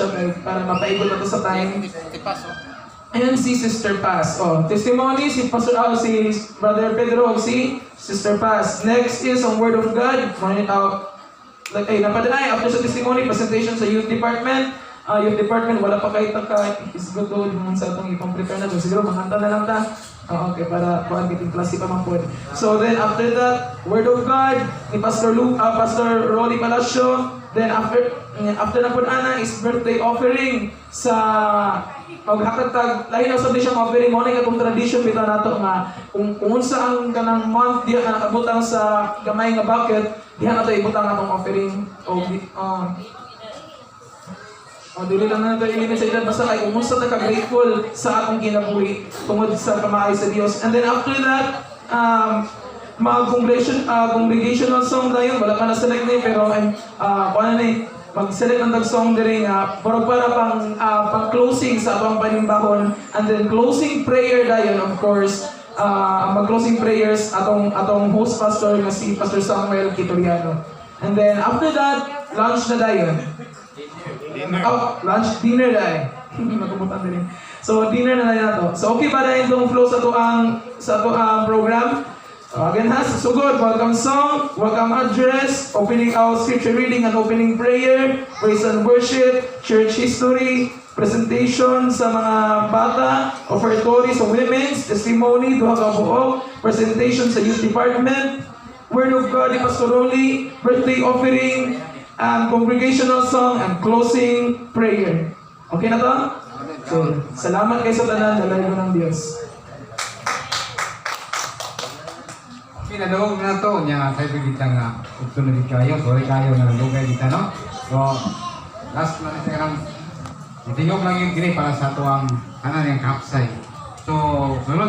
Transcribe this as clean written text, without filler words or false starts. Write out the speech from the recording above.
siya para mapaigot na to sa time. Ayan si Sister Paz. Oh, testimony si Pastor si Brother Pedro, si Sister Paz. Next is ang Word of God. Napadanay after sa testimony, presentation sa youth department. Youth department, wala pa kayo isgutod naman sa itong ipang-prepare na ito. Siguro, makanta na lang ta. Okay, para kuhaan kiting klase pa man po. So then, after that, Word of God, ni Pastor Rolly Palacio. Then, after na po ana, is birthday offering sa maghatatag. Lahi na sabi siyang offering, mo na yung tradition bitaw nato nga, kung unsa ang kanang month, diya na nakabutang sa gamay nga bucket, diya na ito ibutang natong offering. Dili lang na ito ilibin sa ilan, basta kay umusta na ka-grateful sa atong kinabuhi tungod sa kamay sa Dios. And then after that, congregational song na yun, wala pa na-select na yun, pero mag-select ng song din para pang-closing sa atong panimbahon. And then closing prayer na yun, of course, mag-closing prayers atong host pastor na si Pastor Samuel Kitoriano. And then after that, lunch na dayon. Dinner dahil. Magkumutan din. So, dinner na na to. So, okay ba dahil itong flow sa ito program? Again, so good. Welcome song, welcome address, opening out scripture reading and opening prayer, praise and worship, church history, presentation sa mga bata, offertory sa women's, testimony, duha ka buok, presentation sa youth department, Word of God ni Pastor Rolly, birthday offering, and congregational song and closing prayer. Okay na to? So, salamat kayo sa tanan, dalay ko ng Diyos. Pinadawag na to niya sa kita nga uptunod kayo, sorry kayo na nalugay kita, no? So, last na ito lang, itingog lang yung gini para sa tuwang kanan yung kapsay. So, sunod